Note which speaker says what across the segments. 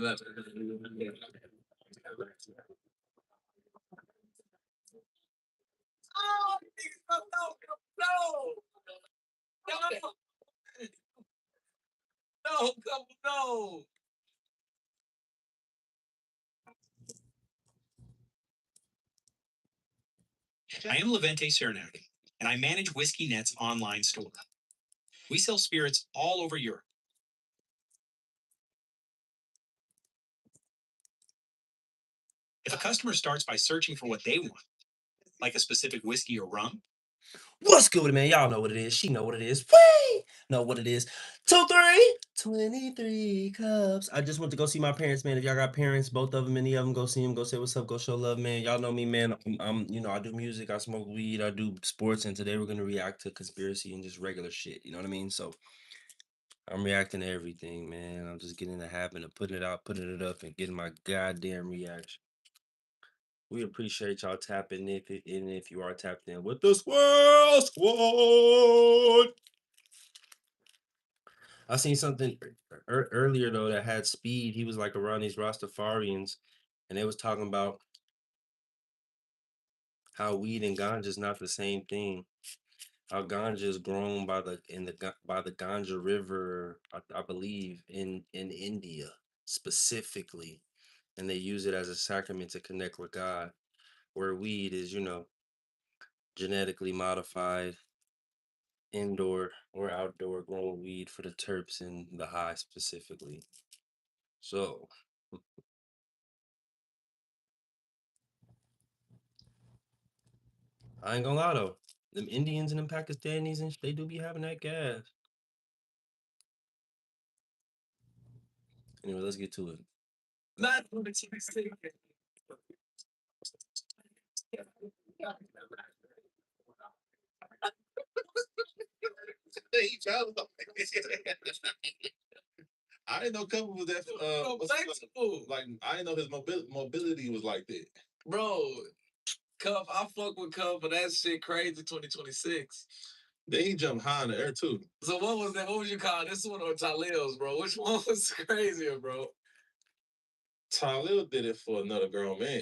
Speaker 1: Oh, no, no, no, no, no. I am Levente Cernak, and I manage Whiskey Net's online store. We sell spirits all over Europe. If a customer starts by searching for what they want, like a specific whiskey or rum,
Speaker 2: What's good, man? Y'all know what it is. She know what it is. Whee! Know what it is. 23 cups. I just went to go see my parents, man. If y'all got parents, both of them, any of them, go see them. Go say what's up. Go show love, man. Y'all know me, man. I do music. I smoke weed. I do sports. And today we're gonna react to conspiracy and just regular shit. You know what I mean? So I'm reacting to everything, man. I'm just getting in the habit of putting it out, putting it up, and getting my goddamn reaction. We appreciate y'all tapping in if you are tapped in with the Swirl Squad. I seen something earlier though that had speed. He was like around these Rastafarians, and they was talking about how weed and ganja is not the same thing. How ganja is grown by the Ganja River, I believe, in India specifically, and they use it as a sacrament to connect with God. Where weed is, genetically modified indoor or outdoor grown weed for the terps and the high specifically. So I ain't gonna lie though, them Indians and them Pakistanis and they do be having that gas. Anyway, let's get to it.
Speaker 1: not.
Speaker 3: I didn't know Cover was that. Like I didn't know his mobility was like that.
Speaker 1: Bro, Cuff, I fuck with Cuff, but that shit crazy 2026.
Speaker 3: Then he jumped high in the air too.
Speaker 1: So what was that? What would you call this one or Talil's, bro? Which one was crazier, bro?
Speaker 3: Talil did it for another grown man.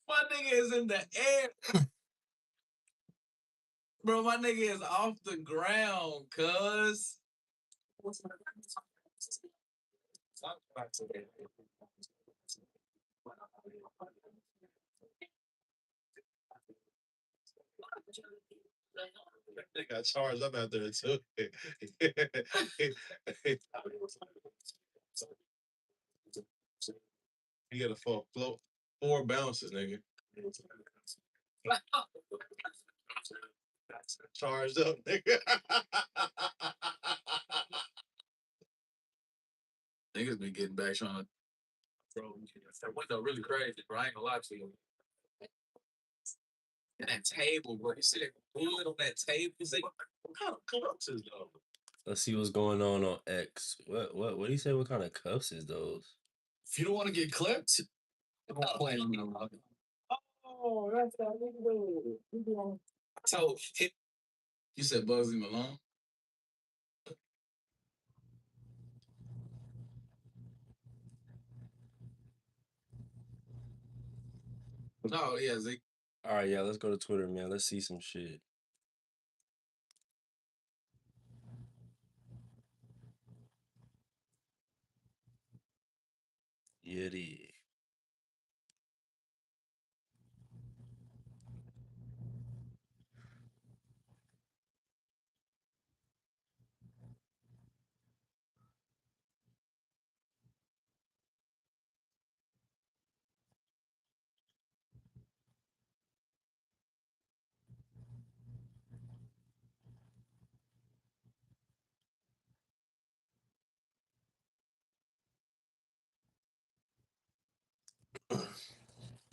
Speaker 1: My nigga is in the air. Bro, my nigga is off the ground, cuz.
Speaker 3: They got charged up out there too. He got a four bounces, nigga. Charged up, nigga.
Speaker 1: Niggas be getting back trying to. Bro, that window really crazy, bro. I ain't gonna lie to you. And that table, bro. You see that wood on that table? What kind of cups is those?
Speaker 2: Let's see what's going on X. What do you say? What kind of cuffs is those?
Speaker 1: If you don't want to get clipped, don't play on me. Oh, that's that nigga. So, you said Bugsy Malone? Oh, yeah, Zeke.
Speaker 2: All right, yeah, let's go to Twitter, man. Let's see some shit. Yeti.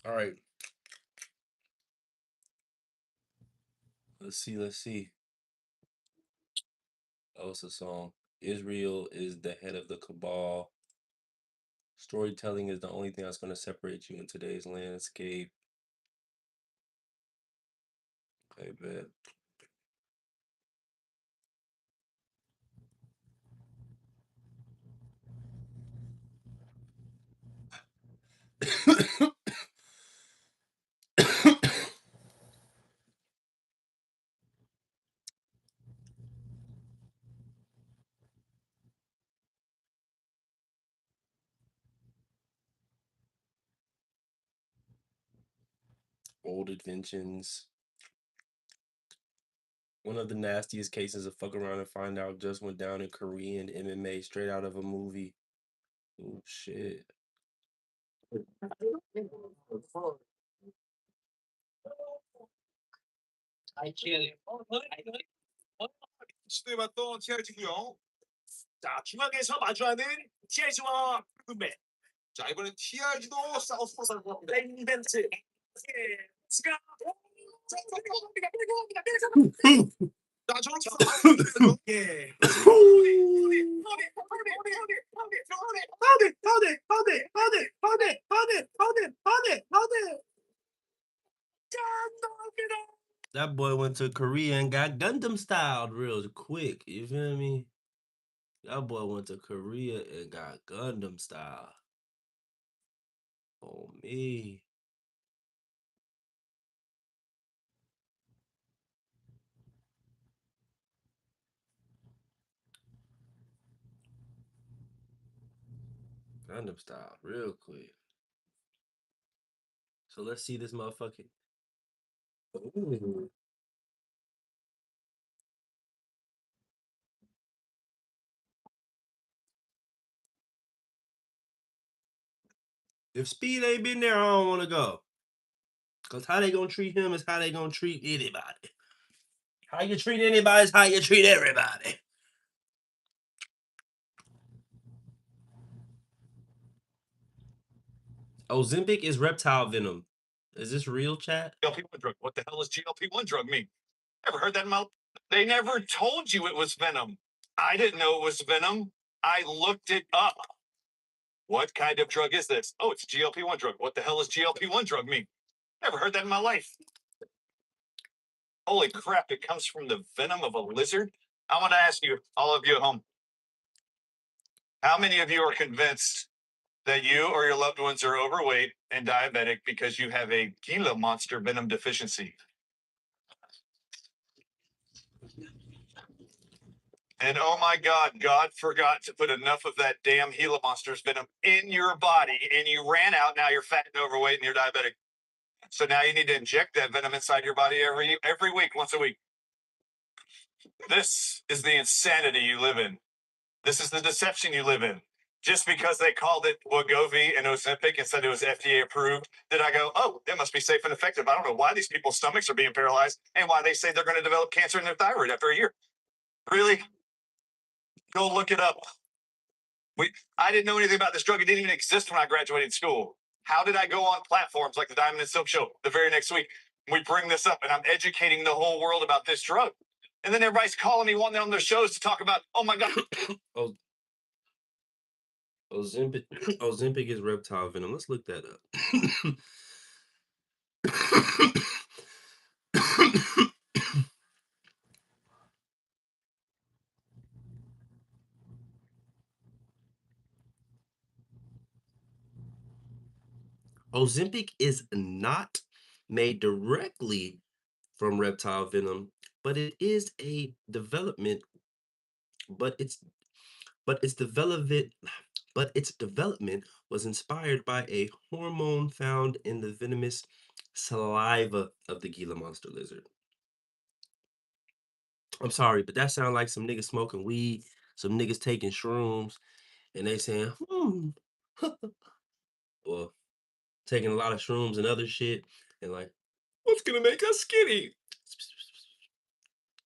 Speaker 2: All right. Let's see. Oh, it's a song. Israel is the head of the cabal. Storytelling is the only thing that's going to separate you in today's landscape. Okay, bet. Old inventions. One of the nastiest cases of fuck around and find out just went down in Korean MMA straight out of a movie. Oh shit.
Speaker 4: 시도해봤던 TRG고요. 자, 중앙에서 마주하는 TRG와 룸메. 자, 이번엔 TRG도 사우스포서 벤벤츠. 스가. 자, 저는 예.
Speaker 2: That boy went to Korea and got Gundam styled real quick. You feel me? That boy went to Korea and got Gundam style. Oh me. Gundam style real quick. So let's see this motherfucking. Ooh. If Speed ain't been there, I don't want to go. Because how they going to treat him is how they going to treat anybody. How you treat anybody is how you treat everybody. Ozempic is reptile venom. Is this real, chat?
Speaker 4: GLP-1 drug. What the hell does GLP-1 drug mean? Ever heard that in my? They never told you it was venom. I didn't know it was venom. I looked it up. What kind of drug is this? Oh, it's GLP-1 drug. What the hell does GLP-1 drug mean? Never heard that in my life. Holy crap, it comes from the venom of a lizard? I want to ask you, all of you at home, how many of you are convinced that you or your loved ones are overweight and diabetic because you have a Gila monster venom deficiency? And oh my God, God forgot to put enough of that damn Gila monster's venom in your body, and you ran out. Now you're fat and overweight and you're diabetic. So now you need to inject that venom inside your body every week, once a week. This is the insanity you live in. This is the deception you live in. Just because they called it Wegovy and Ozempic and said it was FDA approved, did I go, oh, it must be safe and effective? I don't know why these people's stomachs are being paralyzed and why they say they're going to develop cancer in their thyroid after a year. Really? Go look it up. I didn't know anything about this drug. It didn't even exist when I graduated school. How did I go on platforms like the Diamond and Silk Show the very next week? We bring this up and I'm educating the whole world about this drug. And then everybody's calling me, wanting on their shows to talk about, oh my God.
Speaker 2: Ozempic is reptile venom. Let's look that up. Ozempic is not made directly from reptile venom, but it is a development. But its development was inspired by a hormone found in the venomous saliva of the Gila monster lizard. I'm sorry, but that sounds like some niggas smoking weed, some niggas taking shrooms, and they saying, or taking a lot of shrooms and other shit, and like, what's gonna make us skinny?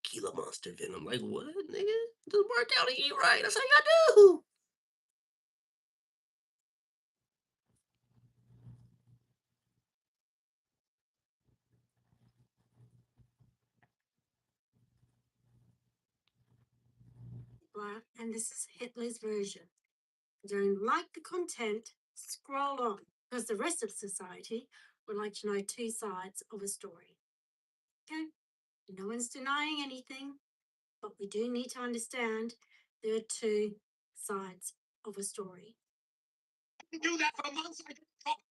Speaker 2: Gila monster venom. Like, what, nigga? Just work out and eat right. That's how y'all do.
Speaker 5: And this is Hitler's version. Don't like the content, scroll on, because the rest of society would like to know two sides of a story. Okay, no one's denying anything, but we do need to understand there are two sides of a story.
Speaker 6: Do that for months. I didn't drop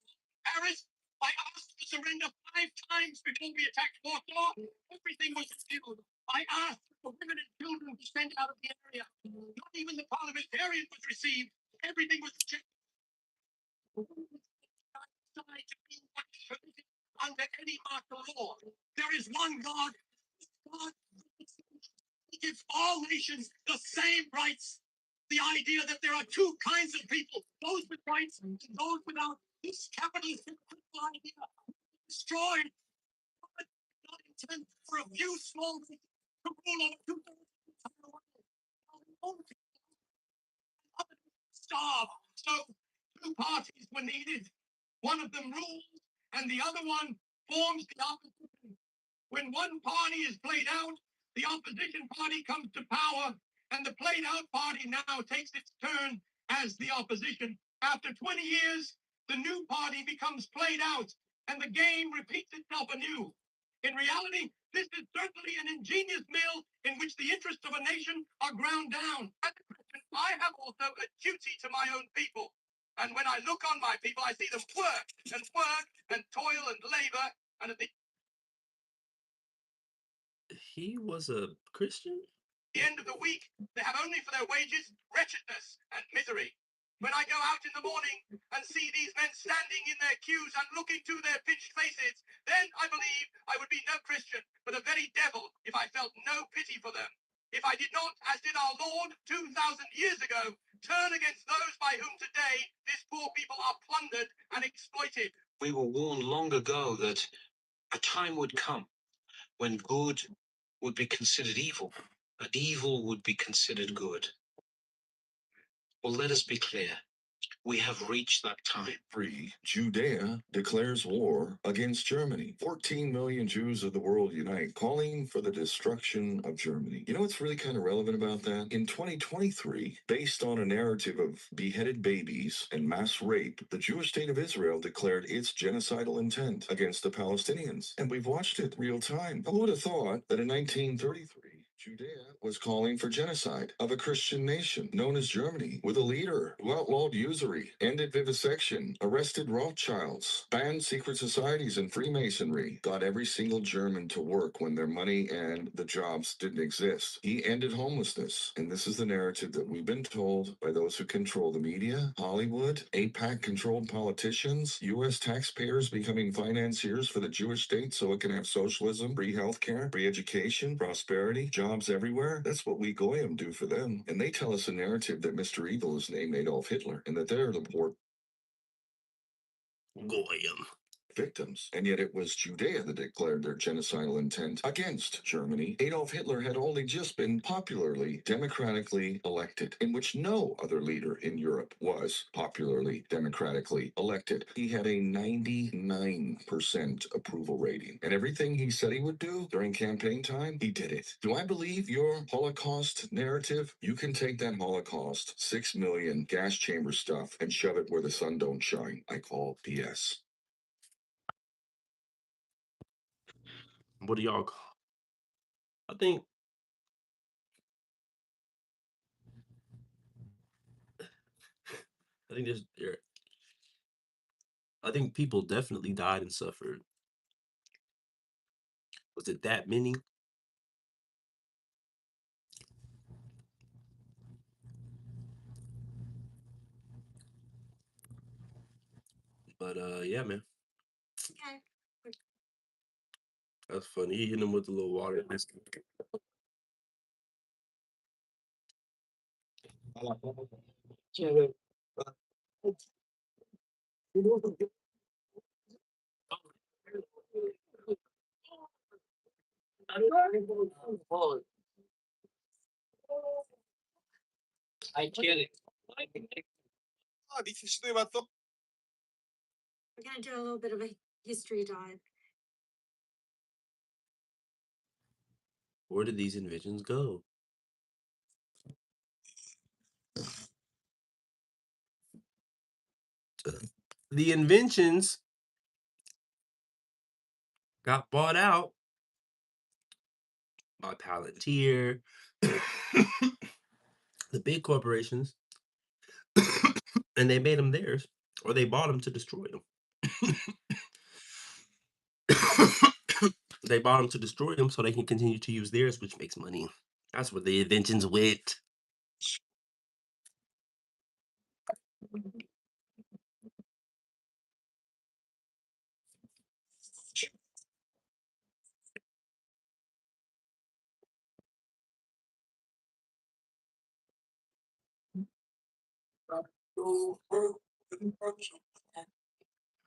Speaker 6: Paris. I asked to surrender 5 times before we attacked Warsaw. Everything was sealed. I asked for women and children to be sent out of the area. Not even the parliamentarian was received. Everything was rejected. Under any martial law, there is one God. God gives all nations the same rights. The idea that there are two kinds of people, those with rights and those without, this capitalist idea destroyed. God did not intend for a few small people to rule over two starve. So two parties were needed. One of them rules, and the other one forms the opposition. When one party is played out, the opposition party comes to power, and the played out party now takes its turn as the opposition. After 20 years, the new party becomes played out, and the game repeats itself anew. In reality, this is certainly an ingenious mill in which the interests of a nation are ground down. As a Christian, I have also a duty to my own people. And when I look on my people, I see them work and toil and labor, and at the
Speaker 2: He was a Christian?
Speaker 6: end of the week, they have only for their wages wretchedness and misery. When I go out in the morning and see these men standing in their queues and looking to their pinched faces, then I believe I would be no Christian, but a very devil if I felt no pity for them. If I did not, as did our Lord 2,000 years ago, turn against those by whom today this poor people are plundered and exploited.
Speaker 7: We were warned long ago that a time would come when good would be considered evil, and evil would be considered good. Well, let us be clear. We have reached that time.
Speaker 8: Judea declares war against Germany. 14 million Jews of the world unite, calling for the destruction of Germany. You know what's really kind of relevant about that? In 2023, based on a narrative of beheaded babies and mass rape, the Jewish state of Israel declared its genocidal intent against the Palestinians. And we've watched it real time. Who would have thought that in 1933, Judea was calling for genocide of a Christian nation known as Germany, with a leader who outlawed usury, ended vivisection, arrested Rothschilds, banned secret societies and Freemasonry, got every single German to work when their money and the jobs didn't exist. He ended homelessness. And this is the narrative that we've been told by those who control the media, Hollywood, AIPAC-controlled politicians, U.S. taxpayers becoming financiers for the Jewish state so it can have socialism, free healthcare, free education, prosperity, jobs everywhere. That's what we Goyim do for them. And they tell us a narrative that Mr. Evil is named Adolf Hitler and that they're the poor
Speaker 2: Goyim.
Speaker 8: victims. And yet it was Judea that declared their genocidal intent against Germany. Adolf Hitler had only just been popularly, democratically elected, in which no other leader in Europe was popularly, democratically elected. He had a 99% approval rating. And everything he said he would do during campaign time, he did it. Do I believe your Holocaust narrative? You can take that Holocaust, 6 million gas chamber stuff, and shove it where the sun don't shine. I call BS.
Speaker 2: What do y'all call? I think there's I think people definitely died and suffered. Was it that many? But yeah, man.
Speaker 5: Okay.
Speaker 2: That's funny. He hit him with a little water.
Speaker 7: I get it.
Speaker 5: We're going to do a little bit of a history dive.
Speaker 2: Where did these inventions go? the inventions got bought out by Palantir, the big corporations, and they made them theirs, or they bought them to destroy them. They bought them to destroy them so they can continue to use theirs, which makes money. That's where the inventions went.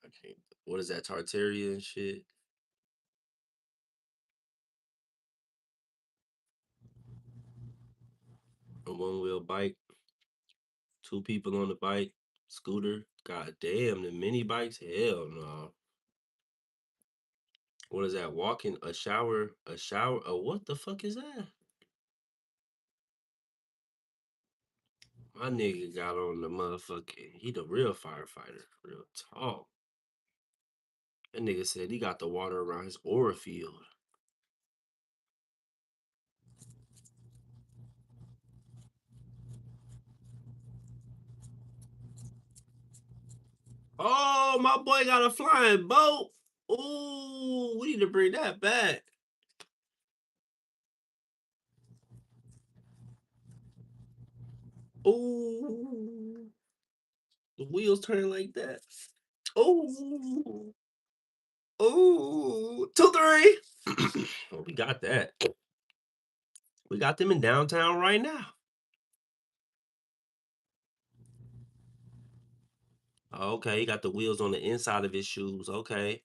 Speaker 2: Okay, what is that, Tartaria and shit? A one-wheel bike, two people on the bike, scooter. God damn, the mini bikes? Hell no. What is that? Walking a shower? What the fuck is that? My nigga got on the motherfucking. He the real firefighter, real tall. That nigga said he got the water around his aura field. Oh, my boy got a flying boat. Ooh, we need to bring that back. Ooh, the wheels turning like that. Ooh, ooh, 2-3. Oh, we got that. We got them in downtown right now. Okay, he got the wheels on the inside of his shoes. Okay,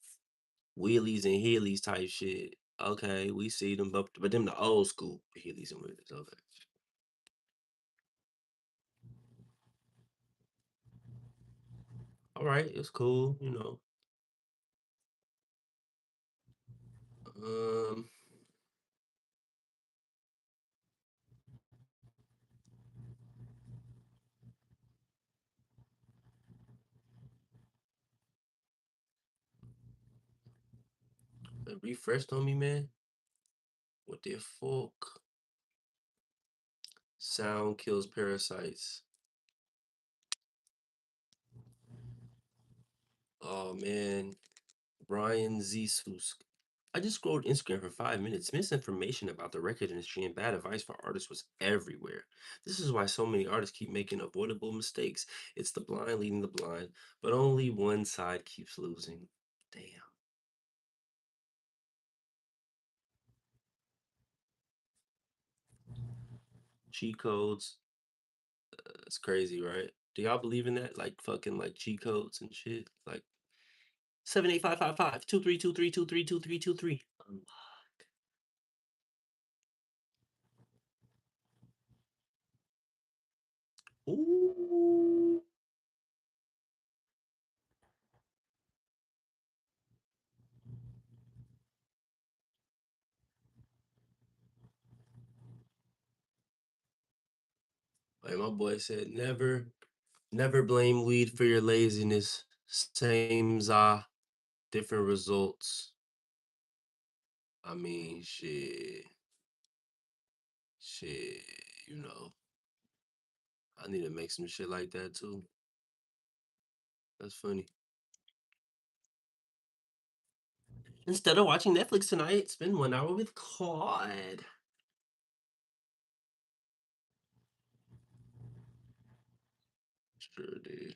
Speaker 2: wheelies and heelys type shit. Okay, we see them, but them the old school heelys and wheelies. Okay. All right, it's cool, you know. Um, it refreshed on me, man. With their folk. Sound kills parasites. Oh man, Brian Zesusk. I just scrolled Instagram for 5 minutes. Misinformation about the record industry and bad advice for artists was everywhere. This is why so many artists keep making avoidable mistakes. It's the blind leading the blind, but only one side keeps losing. Damn. Cheat codes. It's crazy, right? Do y'all believe in that? Like fucking like cheat codes and shit? Like 78555 2323232323. Ooh. Like my boy said, never blame weed for your laziness. Same za, different results. I mean, shit, you know. I need to make some shit like that too. That's funny. Instead of watching Netflix tonight, spend 1 hour with Claude. Sure, dude.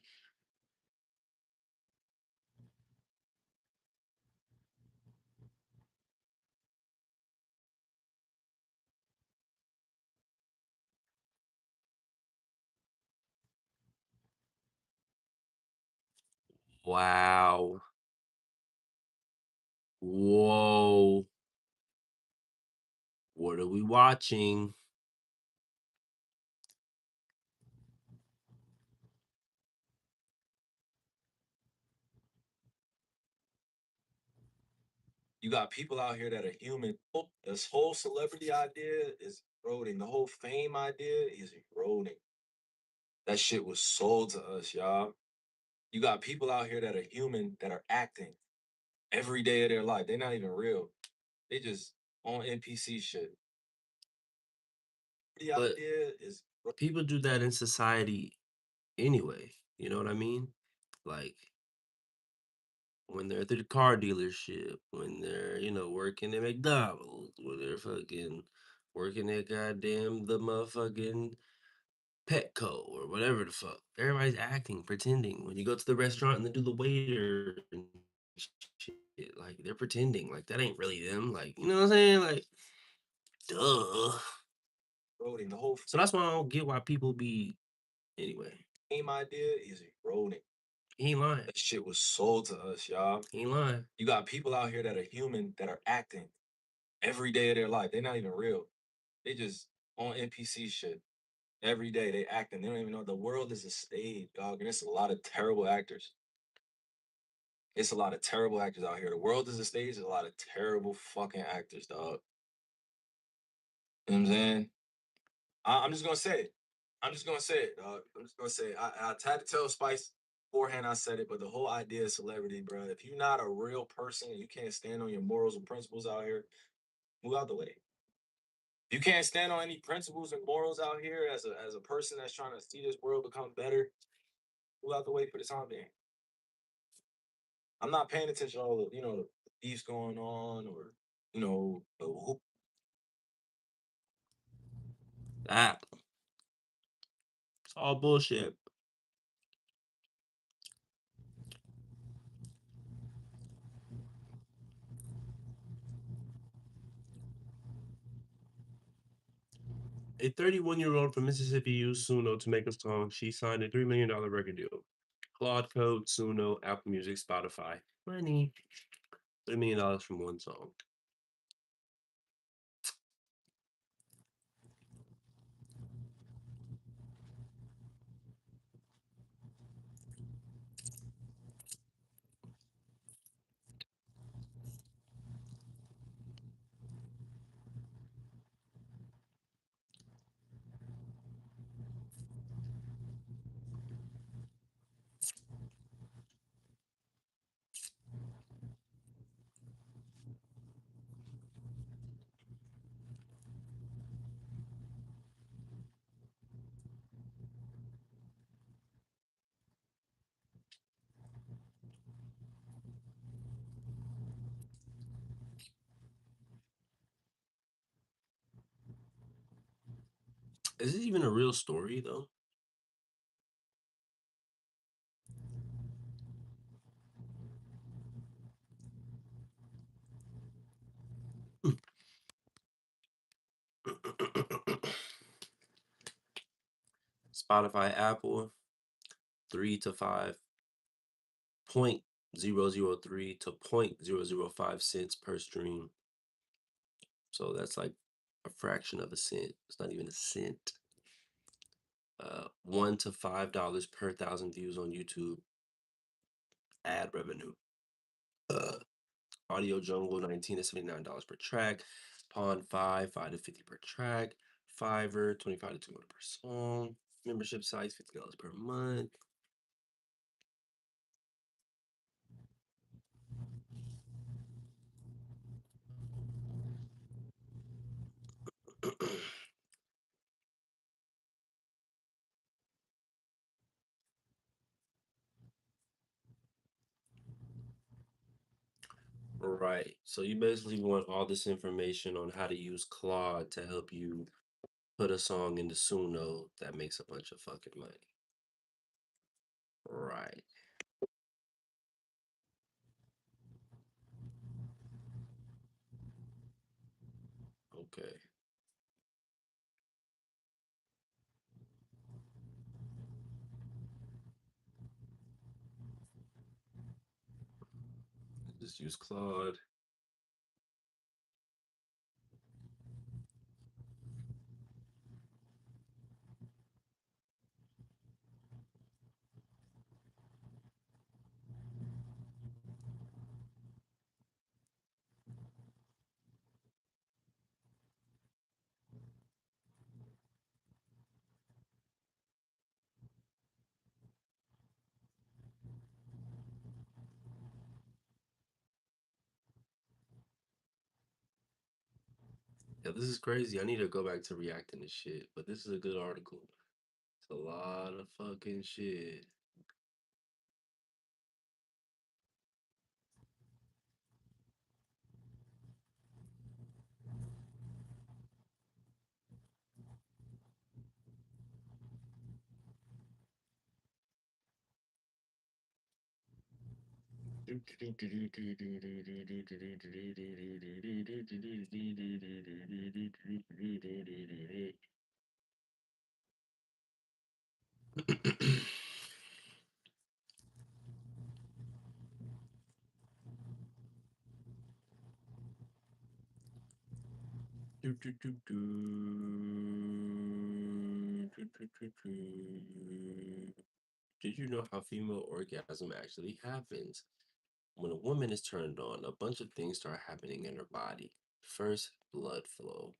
Speaker 2: Wow. Whoa. What are we watching?
Speaker 9: You got people out here that are human. This whole celebrity idea is eroding. The whole fame idea is eroding. That shit was sold to us, y'all. You got people out here that are human that are acting every day of their life. They're not even real. They just on NPC shit. The
Speaker 2: But
Speaker 9: idea is
Speaker 2: people do that in society anyway. You know what I mean? Like when they're at the car dealership, when they're, working at McDonald's, when they're fucking working at goddamn the motherfucking Petco or whatever the fuck. Everybody's acting, pretending. When you go to the restaurant and they do the waiter and shit, like they're pretending. Like that ain't really them. Like, you know what I'm saying? Like, duh.
Speaker 9: eroding. The whole
Speaker 2: So that's why I don't get why people be anyway.
Speaker 9: same idea is eroding.
Speaker 2: He ain't lying.
Speaker 9: That shit was sold to us, y'all.
Speaker 2: He ain't lying.
Speaker 9: You got people out here that are human that are acting every day of their life. They're not even real. They just on NPC shit. Every day they acting. They don't even know the world is a stage, dog. And it's a lot of terrible actors. It's a lot of terrible actors out here. The world is a stage. There's a lot of terrible fucking actors, dog. You know what I'm saying? I'm just gonna say it. I'm just gonna say it, dog. I'm just gonna say it. I tried to tell Spice beforehand I said it, but the whole idea of celebrity, bro. If you're not a real person and you can't stand on your morals and principles out here, move out the way. If you can't stand on any principles and morals out here as a person that's trying to see this world become better, move out the way for the time being. I'm not paying attention to all the, the beefs going on or, the whoop.
Speaker 2: That. It's all bullshit. A 31-year-old from Mississippi used Suno to make a song. She signed a $3 million record deal. Claude Code, Suno, Apple Music, Spotify. Money. $3 million from one song. Is it even a real story, though? Spotify, Apple, 3 to 5.003 to 0.005 cents per stream. So that's like a fraction of a cent. It's not even a cent. $1 to $5 per 1,000 views on YouTube. Ad revenue. Audio Jungle, $19 to $79 per track. Pond 5 to 50 per track. Fiverr, 25 to 200 per song. Membership size, $50 per month. Right. So you basically want all this information on how to use Claude to help you put a song into Suno that makes a bunch of fucking money. Right. Okay. Just use Claude. Yeah, this is crazy. I need to go back to reacting to shit, but this is a good article. It's a lot of fucking shit. Did you know how female orgasm actually happens? When a woman is turned on, a bunch of things start happening in her body. First, blood flow.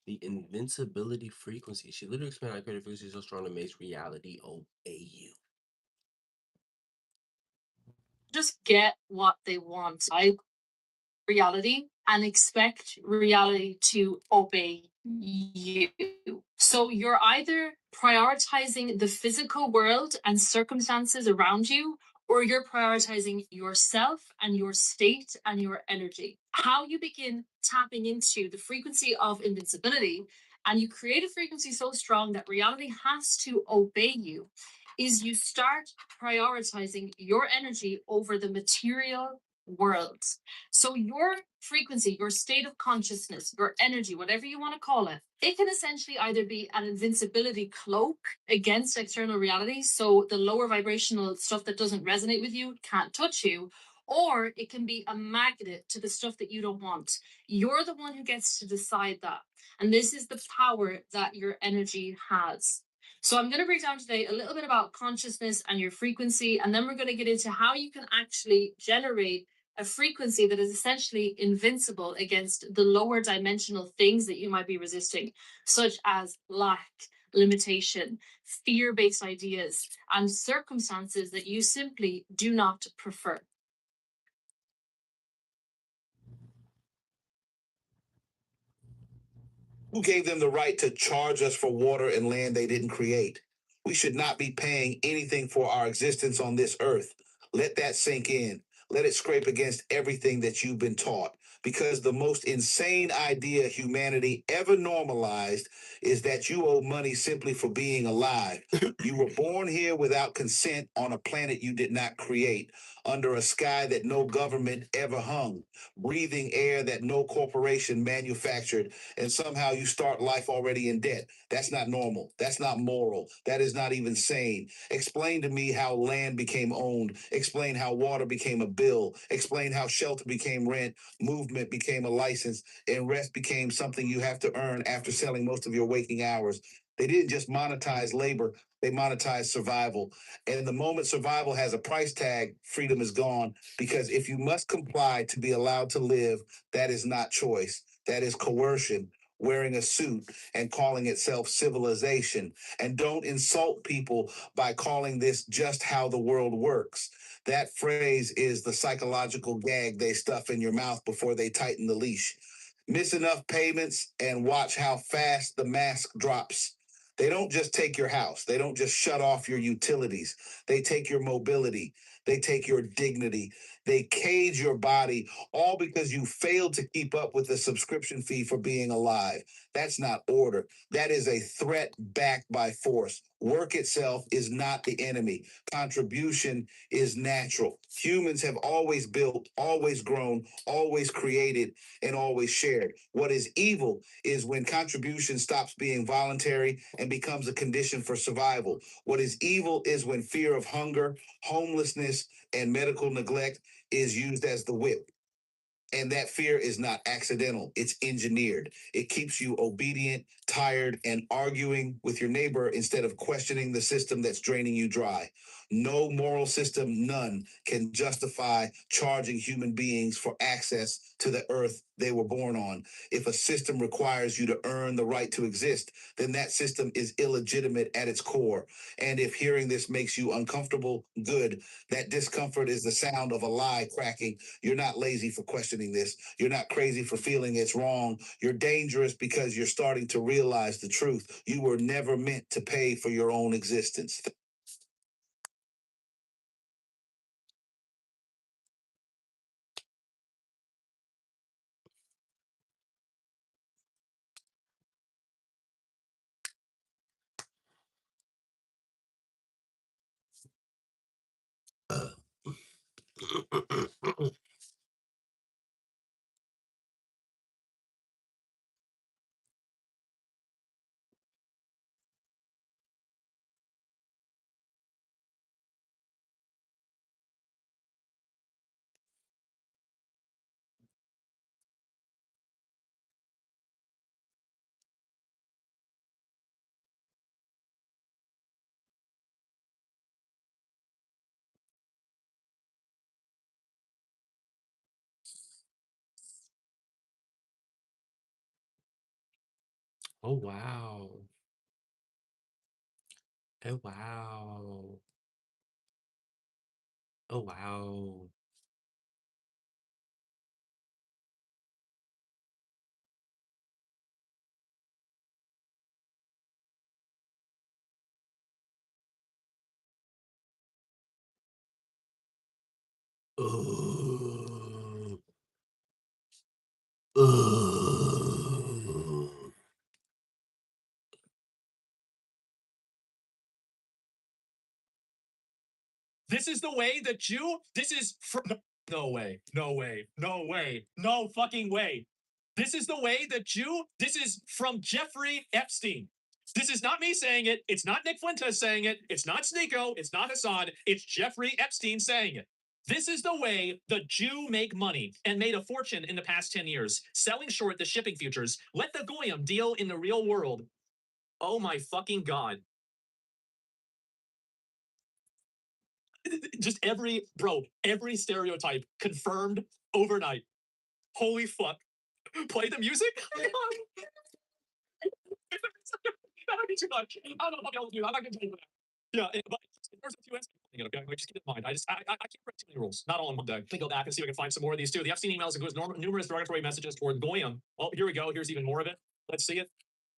Speaker 2: The invincibility frequency. She literally explained how creative frequency is so strong it makes reality obey you.
Speaker 10: Just get what they want. Reality and expect reality to obey you. So you're either prioritizing the physical world and circumstances around you, or you're prioritizing yourself and your state and your energy. How you begin tapping into the frequency of invincibility and you create a frequency so strong that reality has to obey you is you start prioritizing your energy over the material world. So your frequency, your state of consciousness, your energy, whatever you want to call it, it can essentially either be an invincibility cloak against external reality. So the lower vibrational stuff that doesn't resonate with you can't touch you. Or it can be a magnet to the stuff that you don't want. You're the one who gets to decide that. And this is the power that your energy has. So I'm going to break down today a little bit about consciousness and your frequency, and then we're going to get into how you can actually generate a frequency that is essentially invincible against the lower dimensional things that you might be resisting, such as lack, limitation, fear-based ideas, and circumstances that you simply do not prefer.
Speaker 11: Who gave them the right to charge us for water and land they didn't create? We should not be paying anything for our existence on this earth. Let that sink in. Let it scrape against everything that you've been taught. Because the most insane idea humanity ever normalized is that you owe money simply for being alive. You were born here without consent on a planet you did not create, under a sky that no government ever hung, breathing air that no corporation manufactured, and somehow you start life already in debt. That's not normal. That's not moral. That is not even sane. Explain to me how land became owned. Explain how water became a bill. Explain how shelter became rent, movement became a license, and rest became something you have to earn after selling most of your waking hours. They didn't just monetize labor, they monetized survival. And the moment survival has a price tag, freedom is gone. Because if you must comply to be allowed to live, that is not choice. That is coercion, wearing a suit and calling itself civilization. And don't insult people by calling this just how the world works. That phrase is the psychological gag they stuff in your mouth before they tighten the leash. Miss enough payments and watch how fast the mask drops. They don't just take your house. They don't just shut off your utilities. They take your mobility. They take your dignity. They cage your body, all because you failed to keep up with the subscription fee for being alive. That's not order. That is a threat backed by force. Work itself is not the enemy. Contribution is natural. Humans have always built, always grown, always created, and always shared. What is evil is when contribution stops being voluntary and becomes a condition for survival. What is evil is when fear of hunger, homelessness, and medical neglect is used as the whip. And that fear is not accidental, it's engineered. It keeps you obedient, tired, and arguing with your neighbor instead of questioning the system that's draining you dry. No moral system, none, can justify charging human beings for access to the earth they were born on. If a system requires you to earn the right to exist, then that system is illegitimate at its core. And if hearing this makes you uncomfortable, good. That discomfort is the sound of a lie cracking. You're not lazy for questioning this. You're not crazy for feeling it's wrong. You're dangerous because you're starting to realize the truth. You were never meant to pay for your own existence.
Speaker 2: Oh wow. Oh wow. Oh wow. Ugh. Ugh.
Speaker 6: This is the way that this is no way, no way, no way, no fucking way. This is the way that this is from Jeffrey Epstein. This is not me saying it. It's not Nick Fuentes saying it. It's not Sneeko. It's not Hassan. It's Jeffrey Epstein saying it. This is the way the Jew make money and made a fortune in the past 10 years, selling short the shipping futures. Let the Goyim deal in the real world. Oh my fucking God. Just every stereotype confirmed overnight. Holy fuck. Play the music? That would be too much. I don't know if I'll be able to do that. I'm not gonna tell you that. Yeah, but there's a few instances. Okay, just keep it in mind. I can't break too many rules. Not all in one day. Let me go back and see if I can find some more of these too. The Epstein emails includes numerous derogatory messages toward Goyim. Oh, here we go. Here's even more of it. Let's see it.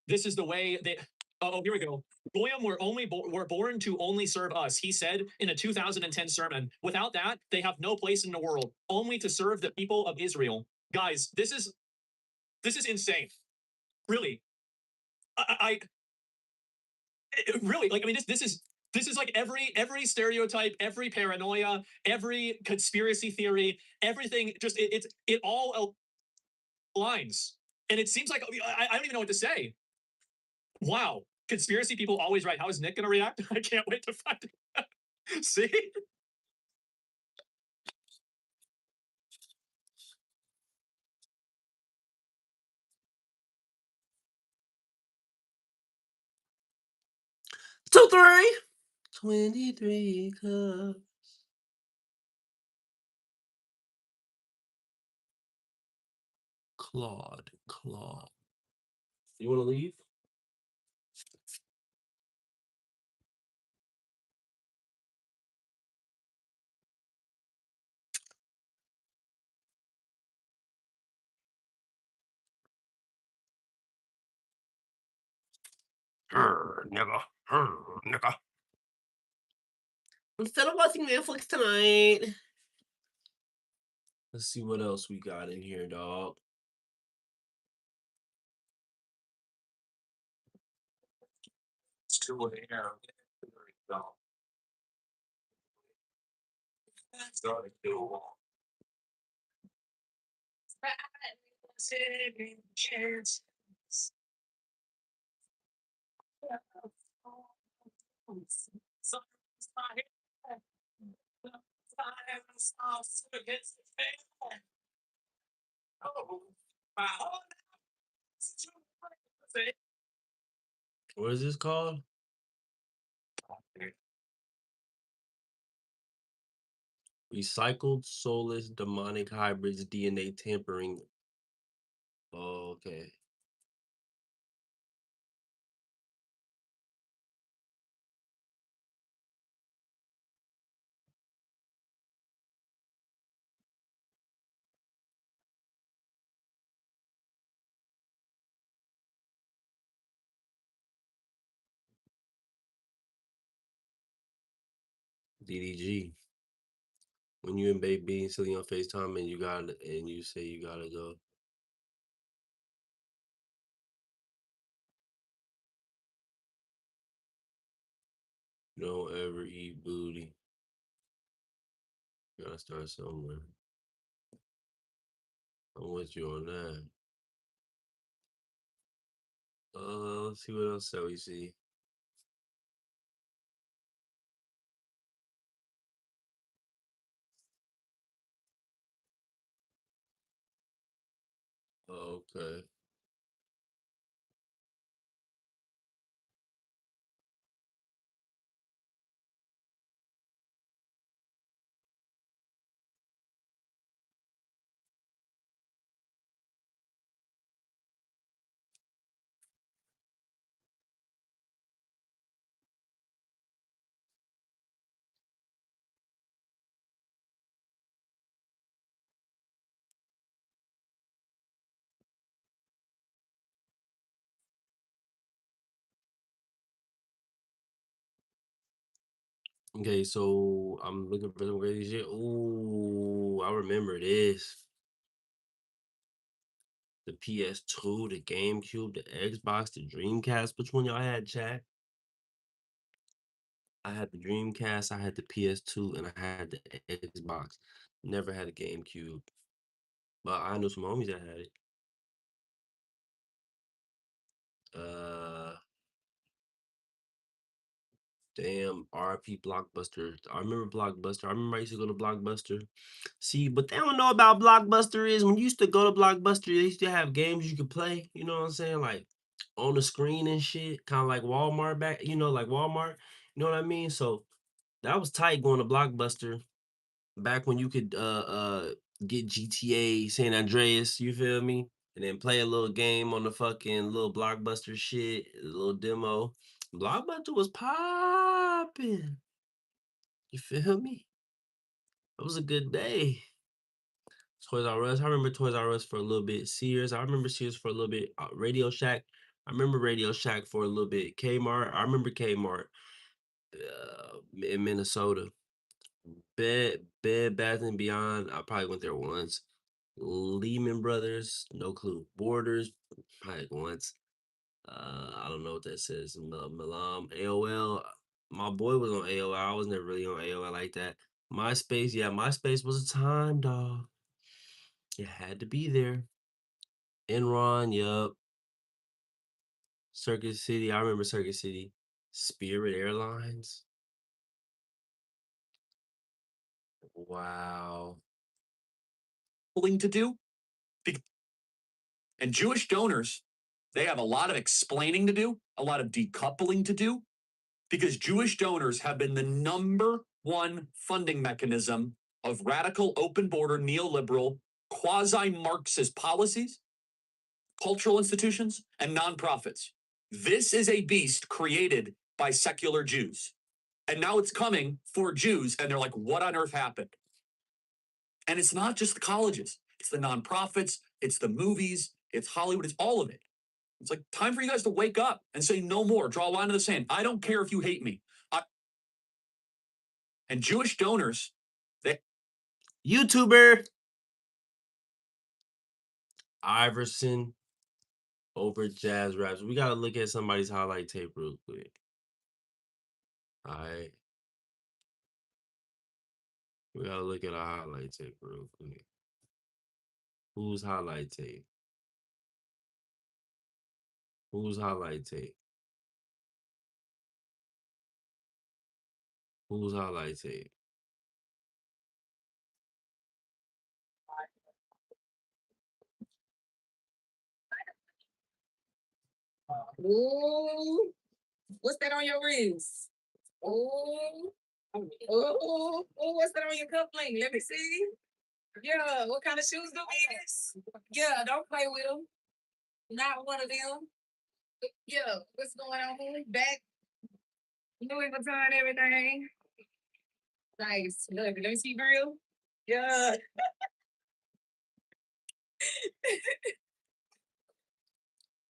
Speaker 6: This is the way they. Oh, here we go. Goyim were born to only serve us, he said in a 2010 sermon. Without that, they have no place in the world, only to serve the people of Israel. Guys, this is insane. Really. I really, like, I mean, this is like every stereotype, every paranoia, every conspiracy theory, everything. Just it all aligns, and it seems like I don't even know what to say. Wow, conspiracy people always right. How is Nick gonna react? I can't wait to find out. See.
Speaker 2: Two, three. 23 cups. Claude. You want to leave? Nigga. Nigga. Instead of watching Netflix tonight. Let's see what else we got in here, dog.
Speaker 7: It's 2 a.m. Starting to chance.
Speaker 2: What is this called? Recycled soulless demonic hybrids DNA tampering Oh, okay. DDG. When you and Babe Bean sitting on FaceTime and you say you gotta go. Don't ever eat booty. You gotta start somewhere. I'm with you on that. Let's see what else shall we see. Okay. Okay, so I'm looking for some crazy shit. Ooh, I remember this. The PS2, the GameCube, the Xbox, the Dreamcast. Which one y'all had, chat? I had the Dreamcast, I had the PS2, and I had the Xbox. Never had a GameCube. But I knew some homies that had it. Damn, RP Blockbuster. I remember Blockbuster. I remember I used to go to Blockbuster. See, but they don't know about Blockbuster is when you used to go to Blockbuster, they used to have games you could play, you know what I'm saying? Like on the screen and shit, kind of like Walmart back, like Walmart, you know what I mean? So that was tight going to Blockbuster back when you could get GTA San Andreas, you feel me? And then play a little game on the fucking little Blockbuster shit, a little demo. Blockbuster was popping. You feel me? It was a good day. Toys R Us. I remember Toys R Us for a little bit. Sears. I remember Sears for a little bit. Radio Shack. I remember Radio Shack for a little bit. Kmart. I remember Kmart in Minnesota. Bed Bath and Beyond. I probably went there once. Lehman Brothers. No clue. Borders. Probably once. I don't know what that says. Milam. AOL. My boy was on AOL. I was never really on AOL like that. MySpace. Yeah, MySpace was a time, dog. You had to be there. Enron, yup. Circuit City, I remember Circuit City. Spirit Airlines. Wow.
Speaker 12: To do. And Jewish donors, they have a lot of explaining to do, a lot of decoupling to do, because Jewish donors have been the number one funding mechanism of radical, open border, neoliberal, quasi Marxist policies, cultural institutions, and nonprofits. This is a beast created by secular Jews. And now it's coming for Jews, and they're like, what on earth happened? And it's not just the colleges, it's the nonprofits, it's the movies, it's Hollywood, it's all of it. It's like time for you guys to wake up and say no more, draw a line in the sand. I don't care if you hate me. And Jewish donors, they
Speaker 2: YouTuber Iverson over Jazz Raps. We gotta look at somebody's highlight tape real quick. All right. We gotta look at a highlight tape real quick. Who's highlight tape? Who's highlight tape? Who's highlight tape?
Speaker 13: Ooh, what's that on your wrist? Ooh, ooh, what's that on your cufflink? Let me see. Yeah, what kind of shoes do these? Yeah, don't play with them. Not one of them. Yeah, what's going on? Back, Louis Vuitton, everything. Nice. Look, let me see real. Yeah.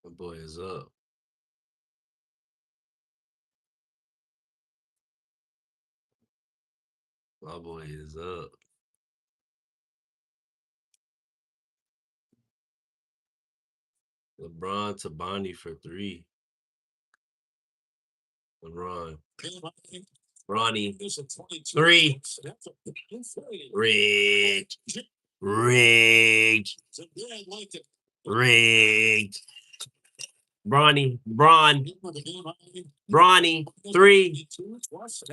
Speaker 2: My boy is up. My boy is up. LeBron to Bonnie for 3. LeBron. Ronnie. 3. Rigged. Rigged. Rigged. Bronny. Bronny. 3.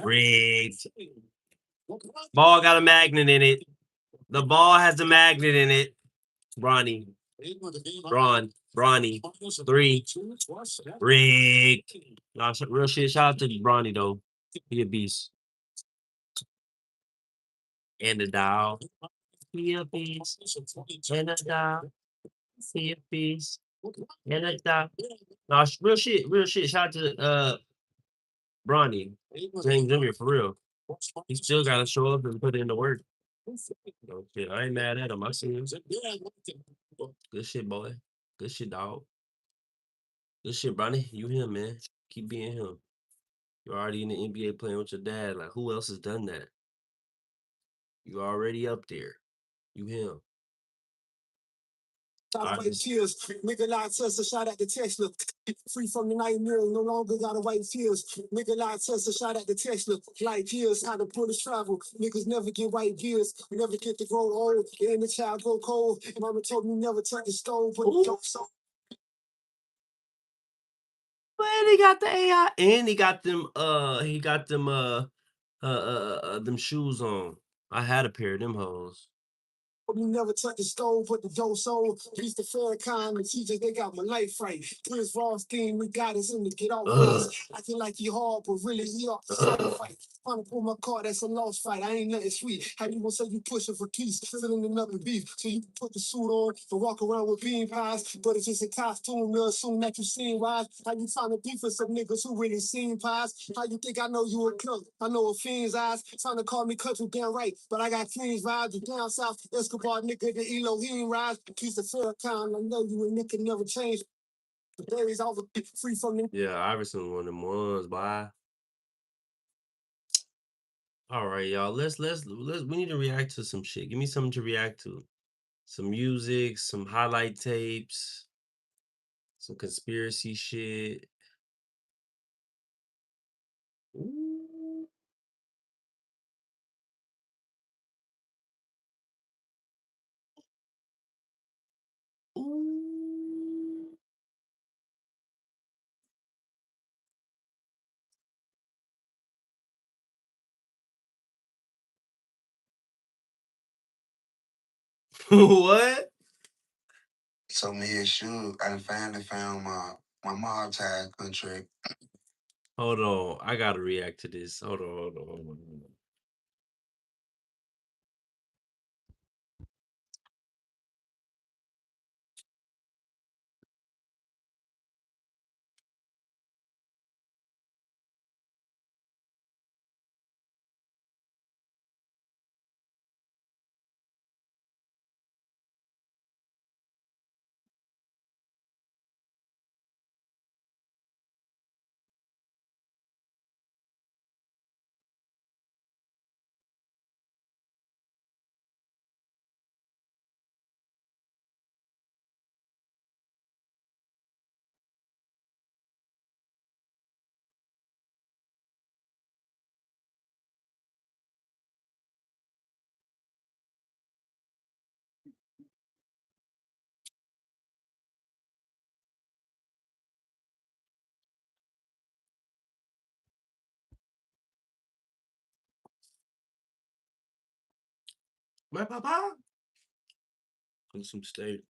Speaker 2: Rigged. Ball got a magnet in it. The ball has a magnet in it. Bronny. Bronny. 3. Rigged. Nah, real shit. Shout out to Bronny though. He a beast. And the dial. He a beast. And the dial. He a beast. And the dial. Nah, real shit. Real shit. Shout out to Bronny. James Jr. for real. He still gotta show up and put in the work. Okay, I ain't mad at him. I see him. Good shit, boy. Good shit, dog. Good shit, Bronny. You him, man. Keep being him. You're already in the NBA playing with your dad. Like, who else has done that? You already up there. You him.
Speaker 14: Gotta wipe tears. Nigga lie Tesla shot at the Tesla. Free from the nightmare, no longer gotta wipe tears. Nigga lie Tesla shot at the Tesla. Like years, how the bullets travel. Niggas never get white gears. We never get to grow old. And the child go cold. Mama told me never touch the stove. But the dope so
Speaker 2: And he got the AI. And he got them shoes on. I had a pair of them hoes.
Speaker 14: we never touch the stove, but the dough sold. Piece the Farrakhan, the teachers, they got my life right. Chris Rothstein, we got us in to get off us. Acting like he hard, but really he off the side fight. Trying to pull my car, that's a lost fight. I ain't nothing sweet. How you gonna say you pushing for peace, filling another beef? So you can put the suit on and walk around with bean pies, but it's just a costume. They'll assume that you seen wise. How you trying to beef with some niggas who really seen pies? How you think I know you a cook? I know a fiend's eyes. Trying to call me country damn right, but I got fiends vibes. You down south, Escobar nigga, the Elohim rise. Piece of Farrakhan. I know you a nigga never change. The berries all free from the.
Speaker 2: Yeah, Iverson one of them ones, boy. All right, y'all. Let's we need to react to some shit. Give me something to react to. Some music, some highlight tapes, some conspiracy shit. Ooh. Ooh. What?
Speaker 15: So me and Suge, I finally found my mob tie contract.
Speaker 2: Hold on. I gotta react to this. Hold on. My papa. Put some steak.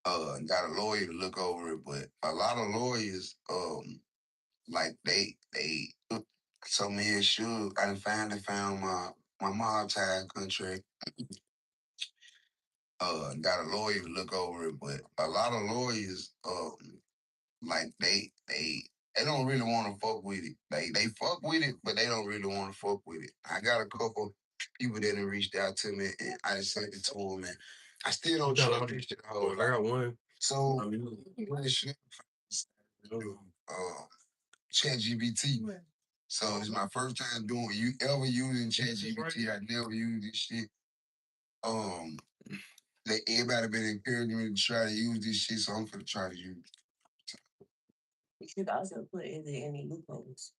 Speaker 15: Got a lawyer to look over it, but a lot of lawyers, like they so me and Suge, I finally found my mob tie contract. got a lawyer to look over it, but a lot of lawyers, like they don't really want to fuck with it. They fuck with it, but they don't really want to fuck with it. I got a couple people that have reached out to me, and I just sent it to them, and I still don't trust this shit a whole lot.
Speaker 2: I got one.
Speaker 15: So when it should, ChatGPT. So it's my first time doing you ever using ChatGPT. I never used this shit. That everybody been encouraging me to try to use this shit, so I'm gonna try to use it.
Speaker 16: You should also put in there any loopholes.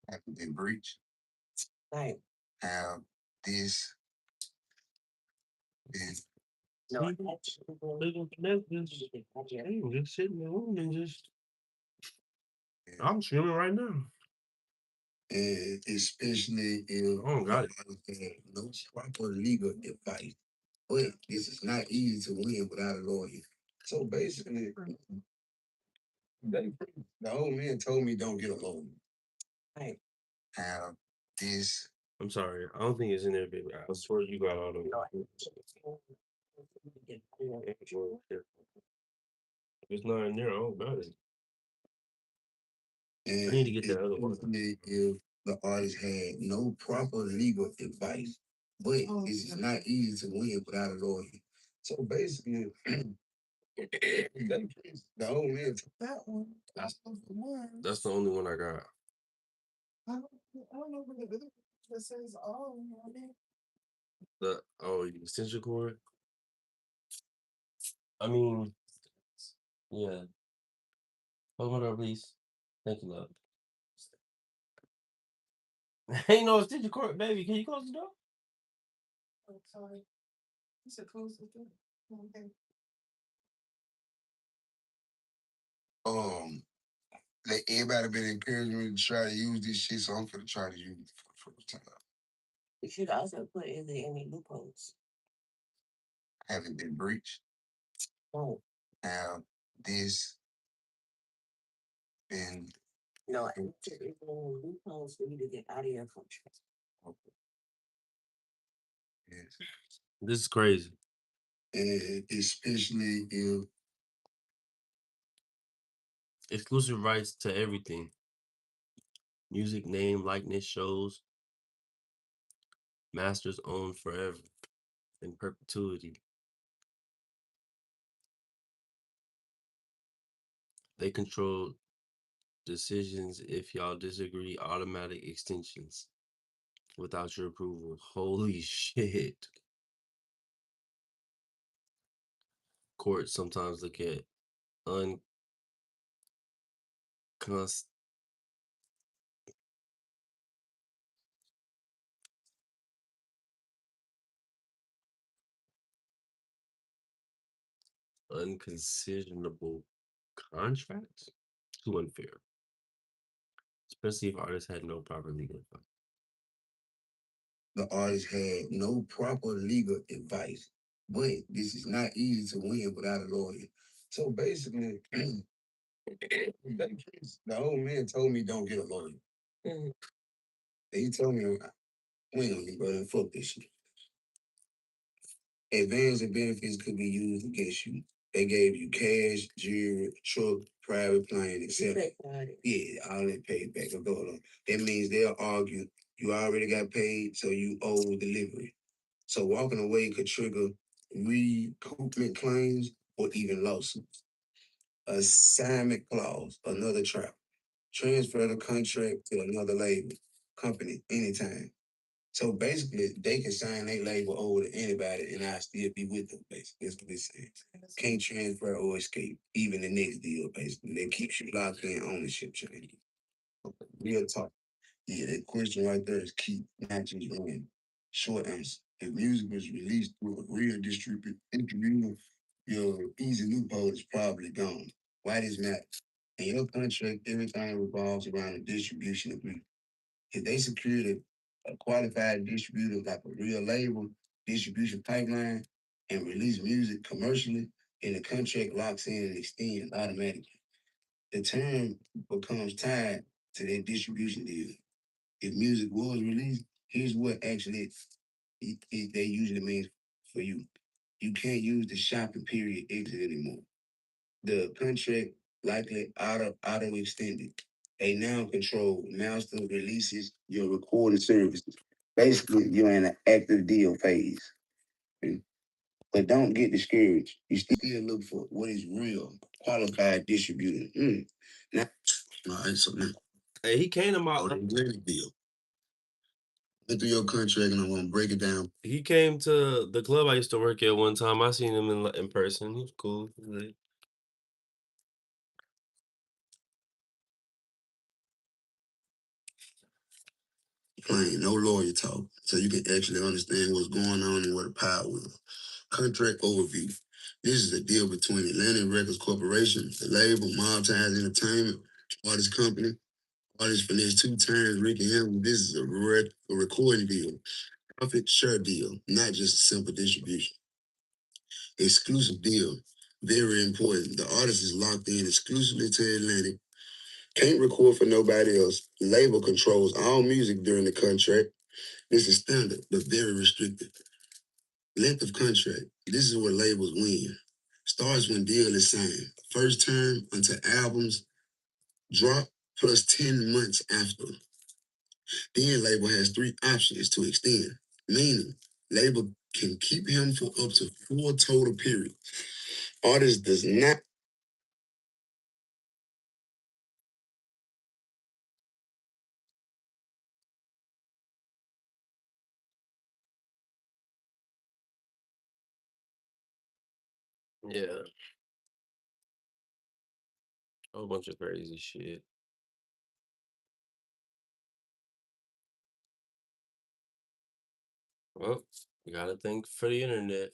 Speaker 15: Haven't been breached.
Speaker 16: Right.
Speaker 15: Have this been
Speaker 16: No,
Speaker 2: Just sit in the room and just. I'm streaming right now.
Speaker 15: and especially if
Speaker 2: Oh, got it.
Speaker 15: no proper legal advice. But this is not easy to win without a lawyer. So basically, the old man told me don't get a lawyer.
Speaker 16: Right.
Speaker 15: Have this.
Speaker 2: I'm sorry. I don't think it's in there, baby. I swear you got all the. If it's not in there, I don't got it.
Speaker 15: And
Speaker 2: I need to get that other one.
Speaker 15: if the artist had no proper legal advice, but this is not easy to win without a lawyer. So basically, the old man took that one.
Speaker 2: That's the only one I got.
Speaker 14: I don't know what it says. Oh,
Speaker 2: The extension cord. I mean, yeah. Hold on, please. Thank you, love. Ain't no extension cord, baby. Can you close the door?
Speaker 14: I'm sorry. You said close the door. Okay.
Speaker 15: That everybody been encouraging me to try to use this shit, so I'm gonna try to use it for the first time.
Speaker 16: You should also put in there any loopholes.
Speaker 15: Haven't been breached.
Speaker 16: Oh.
Speaker 15: Have this been
Speaker 16: No, I think there is no loopholes for you to get out of your contract.
Speaker 15: Yes.
Speaker 2: This is crazy.
Speaker 15: And especially if
Speaker 2: Exclusive rights to everything. Music, name, likeness, shows. Masters owned forever. In perpetuity. They control decisions. If y'all disagree, automatic extensions without your approval. Holy shit. Courts sometimes look at unconsiderable contracts. Too unfair. Especially if artists had no proper legal advice.
Speaker 15: the artist had no proper legal advice, but this is not easy to win without a lawyer. So basically, the old man told me don't get a lawyer. He told me, we ain't gonna leave, brother. Fuck this shit. Advances and benefits could be used against you. They gave you cash, jewelry, truck, private plane, etc. Yeah, all that paid back. That means they'll argue you already got paid, so you owe delivery. So walking away could trigger recoupment claims or even lawsuits. Assignment clause, another trap. Transfer the contract to another label, company, anytime. So basically, they can sign their label over to anybody and I still be with them, basically. That's what they say. Can't transfer or escape, even the next deal, basically. That keeps you locked in ownership change. Real talk. Yeah, that question right there is key, not just win. Short answer. If music was released through a real distributor, your easy loophole is probably gone. Why this matter? In your contract, everything revolves around a distribution agreement. If they secured a qualified distributor like a real label, distribution pipeline, and release music commercially, then the contract locks in and extends automatically. The term becomes tied to their distribution deal. If music was released, here's what actually they usually means for you. You can't use the shopping period exit anymore. The contract likely auto extended. A now control master releases your recording services. Basically, you're in an active deal phase. Okay? But don't get discouraged. You still look for what is real, qualified distributor. Now, all right, so now.
Speaker 2: Hey, he came to my.
Speaker 15: Great deal. Went through your contract, and I'm gonna break it down.
Speaker 2: He came to the club I used to work at one time. I seen him in person. He was cool. He was lit.
Speaker 15: Plain, no lawyer talk, so you can actually understand what's going on and what the power is. Contract overview. This is a deal between Atlantic Records Corporation, the label, Mob Ties Entertainment, artist company. Artists finesse 2 times Ricky Hamilton. This is a recording deal. Profit share deal, not just a simple distribution. Exclusive deal. Very important. The artist is locked in exclusively to Atlantic. Can't record for nobody else. Label controls all music during the contract. This is standard, but very restricted. Length of contract. This is where labels win. Starts when deal is signed. First term until albums drop plus 10 months after. Then label has 3 options to extend, meaning label can keep him for up to 4 total periods. Artist does not.
Speaker 2: Yeah. A whole bunch of crazy shit. Well, you gotta thank for the internet.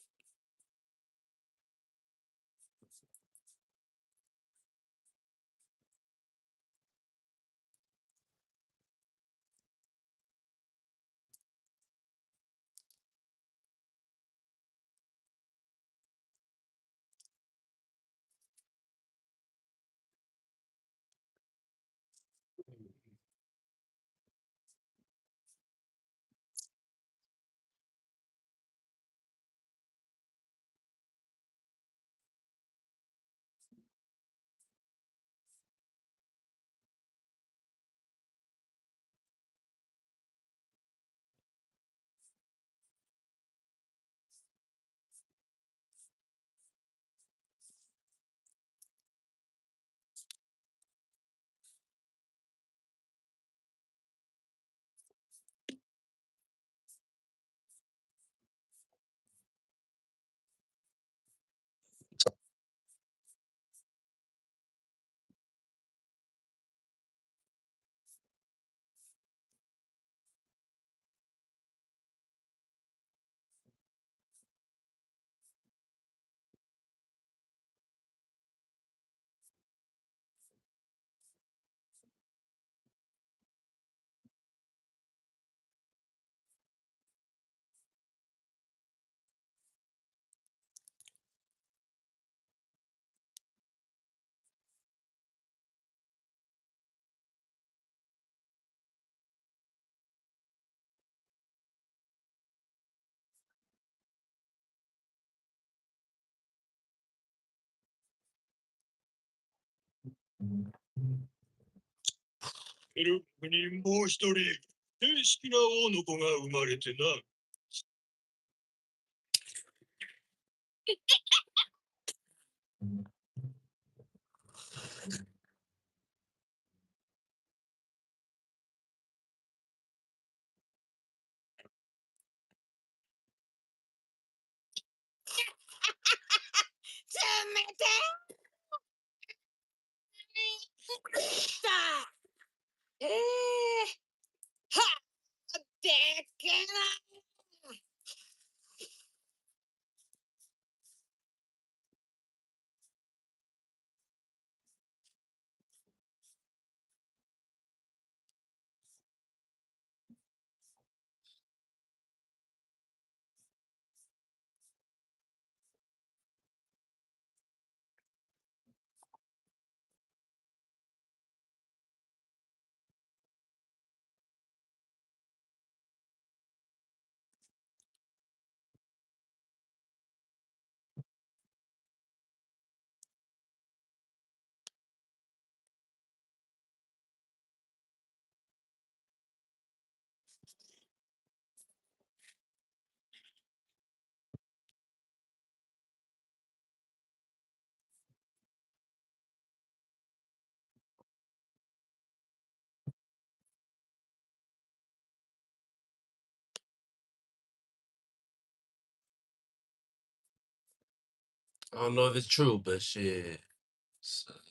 Speaker 2: I don't know if it's true, but shit.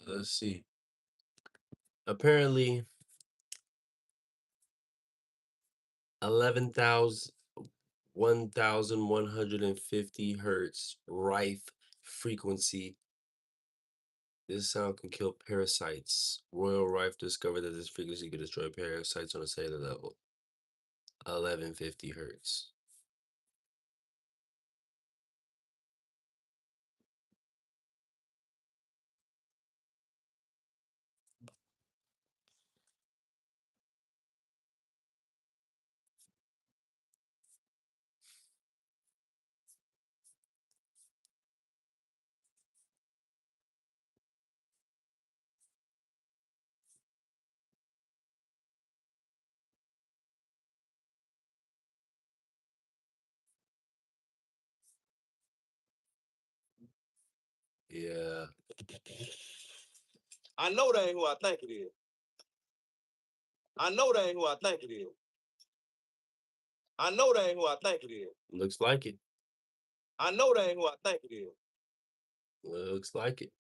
Speaker 2: Let's see. Apparently, 11,150 hertz Rife frequency. This sound can kill parasites. Royal Rife discovered that this frequency could destroy parasites on a cellular level. 1150 hertz. Yeah.
Speaker 17: I know that ain't who I think it is. I know that ain't who I think it is. I know that ain't who I think it is.
Speaker 2: Looks like it.
Speaker 17: I know that ain't who I think it is.
Speaker 2: Looks like it.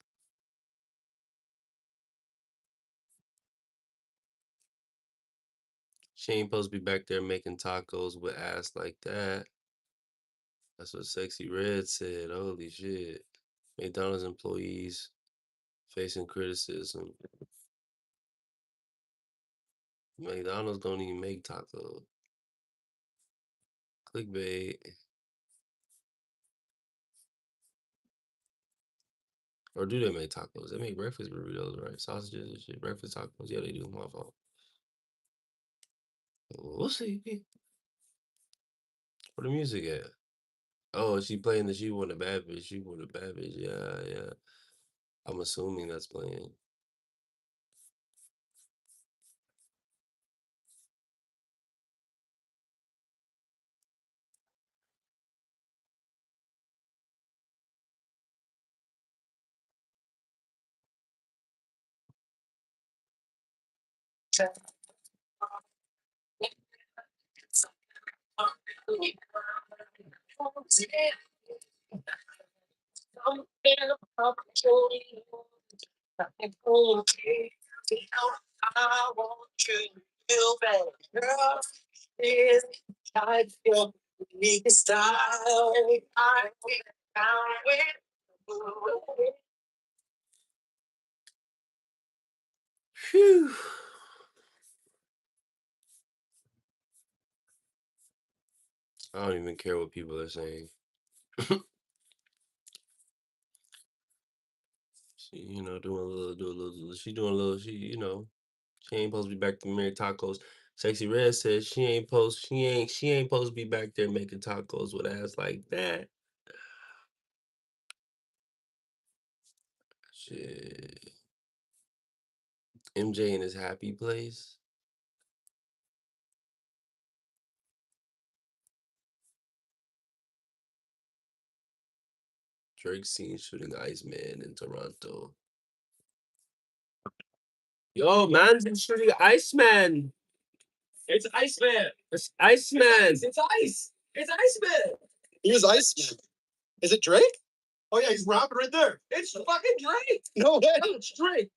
Speaker 2: She ain't supposed to be back there making tacos with ass like that. That's what Sexy Red said. Holy shit. McDonald's employees facing criticism. McDonald's don't even make tacos. Clickbait. Or do they make tacos? They make breakfast burritos, right? Sausages and shit. Breakfast tacos. Yeah, they do. My fault. We'll see. Where the music at? Oh, she playing the She Want a Bad Bitch. She Want a Bad Bitch. Yeah, yeah. I'm assuming that's playing.
Speaker 6: I want you feel bad, girl. Is I feel unique style. I get down with you.
Speaker 2: Phew. I don't even care what people are saying. She, she ain't supposed to be back to Mary Tacos. Sexy Red says she ain't supposed to be back there making tacos with ass like that. Shit. MJ in his happy place. Drake seen shooting Iceman in Toronto. Yo, man's been shooting Iceman.
Speaker 6: It's Iceman.
Speaker 2: It's Iceman.
Speaker 6: It's ice. It's Iceman.
Speaker 17: Here's Iceman. Is it Drake? Oh yeah, he's rapping right there.
Speaker 6: It's fucking Drake.
Speaker 17: No way.
Speaker 6: No, it's Drake.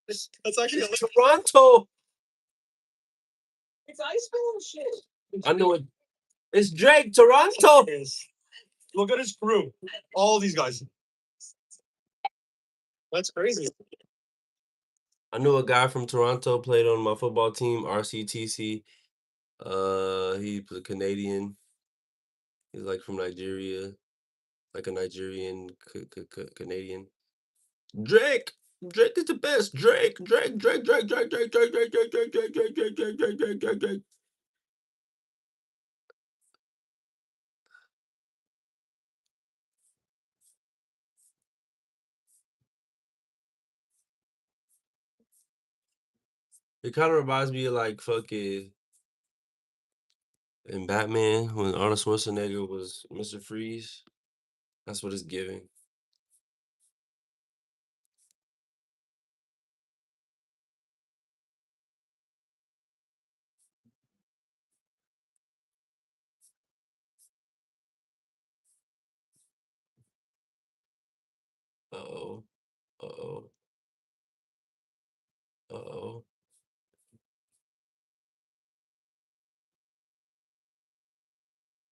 Speaker 17: That's actually
Speaker 2: It's Toronto.
Speaker 6: It's Iceman shit.
Speaker 2: I know it. It's Drake, Toronto.
Speaker 17: Look at his crew. All these guys. That's crazy.
Speaker 2: I knew a guy from Toronto played on my football team, RCTC. He's a Canadian. He's like from Nigeria, like a Nigerian Canadian. Drake is the best. Drake. It kind of reminds me of like fucking in Batman when Arnold Schwarzenegger was Mr. Freeze. That's what it's giving.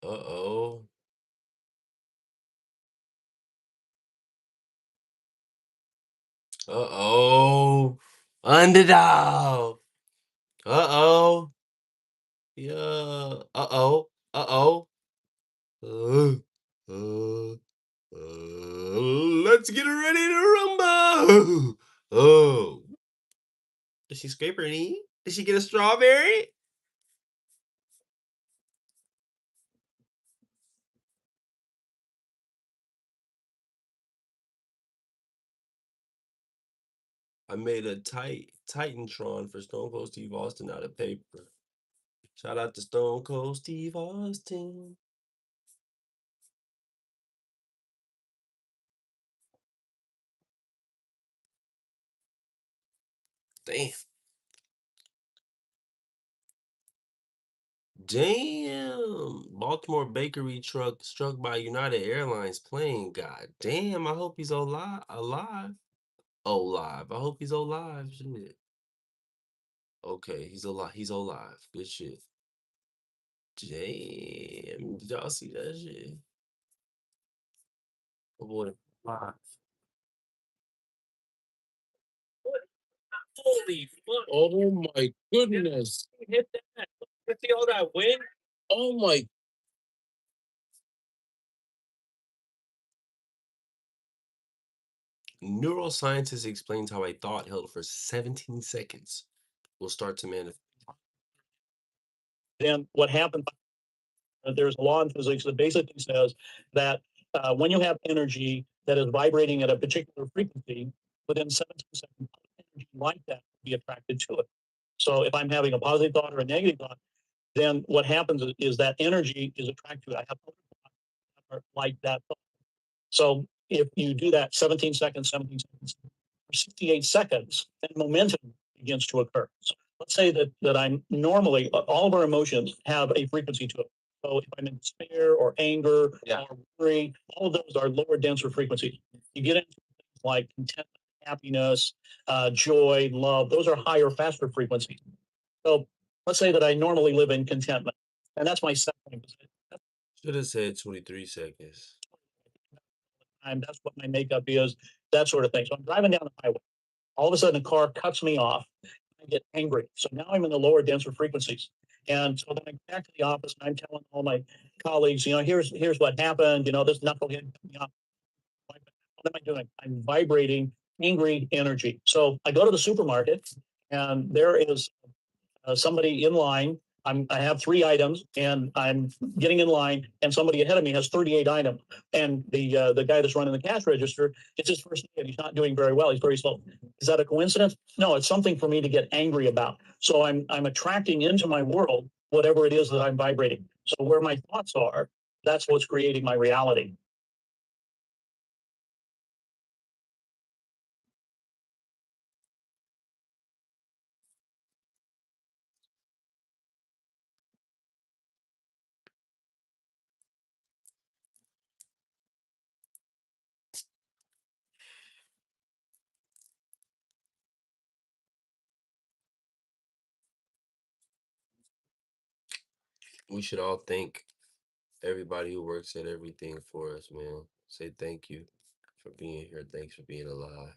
Speaker 2: Uh-oh. Uh-oh. Underdog. Uh-oh. Yeah. Uh-oh. Uh-oh. Uh, uh, let's get ready to rumble. Oh. Did she scrape her knee? Did she get a strawberry? I made a Titantron for Stone Cold Steve Austin out of paper. Shout out to Stone Cold Steve Austin. Damn. Damn. Baltimore bakery truck struck by United Airlines plane. God damn. I hope he's alive. Alive. Alive. I hope he's alive. Shit. Okay, he's alive. He's alive. Good shit. Damn. Did y'all see that shit? Oh boy. Alive. Holy fuck. Oh my goodness. Hit that. Let's see all that wind. Oh my. Neuroscientist explains how a thought held for 17 seconds will start to manifest.
Speaker 18: Then what happens, there's a law in physics that basically says that when you have energy that is vibrating at a particular frequency, within 17 seconds, energy like that will be attracted to it. So if I'm having a positive thought or a negative thought, then what happens is that energy is attracted to it. I have like that thought. So if you do that 17 seconds, for 68 seconds, then momentum begins to occur. So let's say that I'm normally, all of our emotions have a frequency to it. So if I'm in despair or anger or worry, all of those are lower, denser frequencies. You get into things like contentment, happiness, joy, love. Those are higher, faster frequencies. So let's say that I normally live in contentment, and that's my second.
Speaker 2: Should have said 23 seconds.
Speaker 18: That's what my makeup is, that sort of thing. So I'm driving down the highway. All of a sudden, a car cuts me off. I get angry. So now I'm in the lower, denser frequencies. And so then I go back to the office and I'm telling all my colleagues, here's what happened. This knucklehead cut me off. What am I doing? I'm vibrating angry energy. So I go to the supermarket and there is somebody in line. I have 3 items and I'm getting in line and somebody ahead of me has 38 items. And the guy that's running the cash register, it's his first day and he's not doing very well. He's very slow. Is that a coincidence? No, it's something for me to get angry about. So I'm attracting into my world whatever it is that I'm vibrating. So where my thoughts are, that's what's creating my reality.
Speaker 2: We should all thank everybody who works at everything for us, man. Say thank you for being here. Thanks for being alive.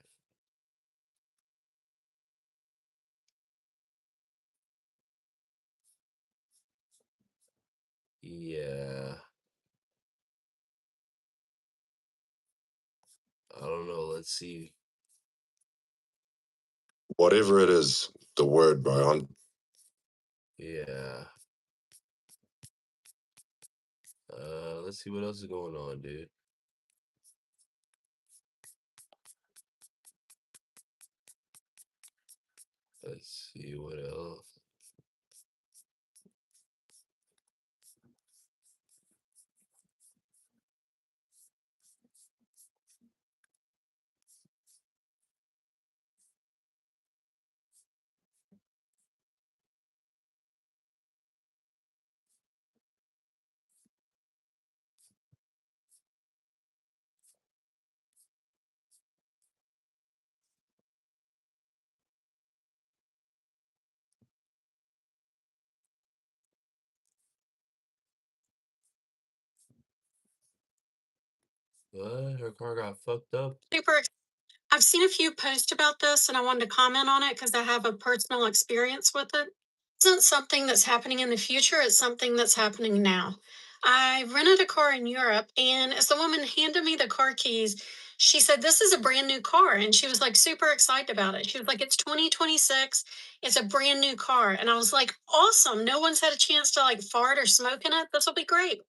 Speaker 2: Yeah. I don't know. Let's see.
Speaker 19: Whatever it is, the word, bro.
Speaker 2: Yeah. Let's see what else is going on, dude. Let's see what else. What? Her car got fucked up?
Speaker 5: I've seen a few posts about this and I wanted to comment on it because I have a personal experience with it. It's not something that's happening in the future, it's something that's happening now. I rented a car in Europe, and as the woman handed me the car keys, she said, "This is a brand new car." And she was like super excited about it. She was like, "It's 2026, it's a brand new car." And I was like, "Awesome. No one's had a chance to like fart or smoke in it. This will be great."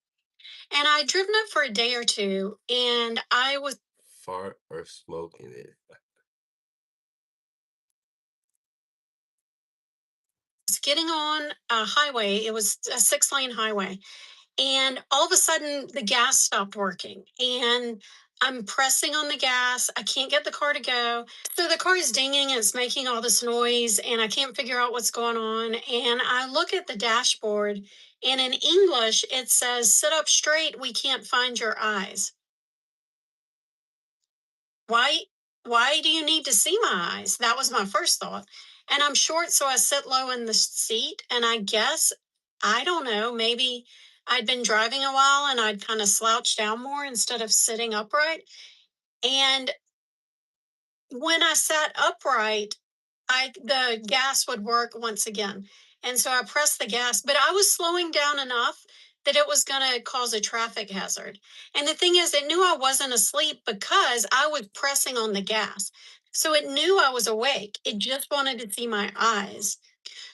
Speaker 5: And I'd driven it for a day or two, and I was
Speaker 2: Fart or smoke in it.
Speaker 5: getting on a highway. It was a 6-lane highway. And all of a sudden, the gas stopped working. And I'm pressing on the gas. I can't get the car to go. So the car is dinging. It's making all this noise, and I can't figure out what's going on. And I look at the dashboard, and in English, it says, "Sit up straight. We can't find your eyes." Why do you need to see my eyes? That was my first thought. And I'm short, so I sit low in the seat. And I guess, I don't know, maybe I'd been driving a while and I'd kind of slouched down more instead of sitting upright. And when I sat upright, the gas would work once again. And so I pressed the gas, but I was slowing down enough that it was going to cause a traffic hazard. And the thing is, it knew I wasn't asleep because I was pressing on the gas. So it knew I was awake. It just wanted to see my eyes.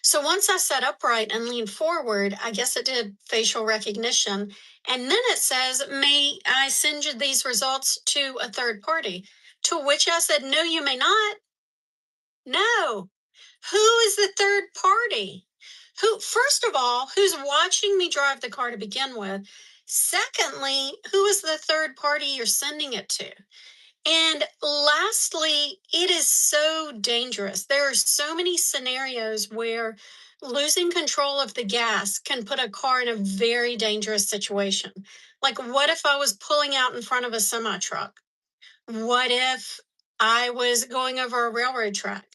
Speaker 5: So once I sat upright and leaned forward, I guess it did facial recognition. And then it says, "May I send you these results to a third party?" To which I said, "No, you may not." No. Who is the third party? Who, first of all, who's watching me drive the car to begin with? Secondly, who is the third party you're sending it to? And lastly, it is so dangerous. There are so many scenarios where losing control of the gas can put a car in a very dangerous situation. Like, what if I was pulling out in front of a semi truck? What if I was going over a railroad track?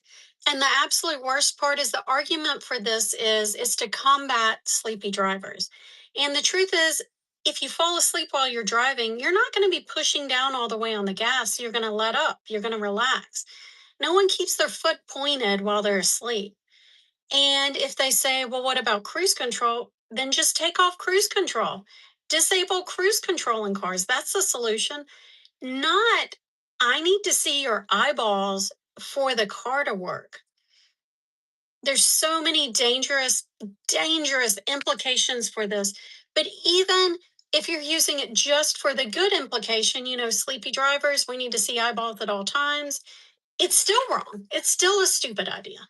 Speaker 5: And the absolute worst part is the argument for this is to combat sleepy drivers. And the truth is, if you fall asleep while you're driving, you're not going to be pushing down all the way on the gas. You're going to let up. You're going to relax. No one keeps their foot pointed while they're asleep. And if they say, "Well, what about cruise control?" Then just take off cruise control. Disable cruise control in cars. That's the solution. Not, "I need to see your eyeballs for the car to work." There's so many dangerous implications for this. But even if you're using it just for the good implication, sleepy drivers, we need to see eyeballs at all times, it's still wrong. It's still a stupid idea.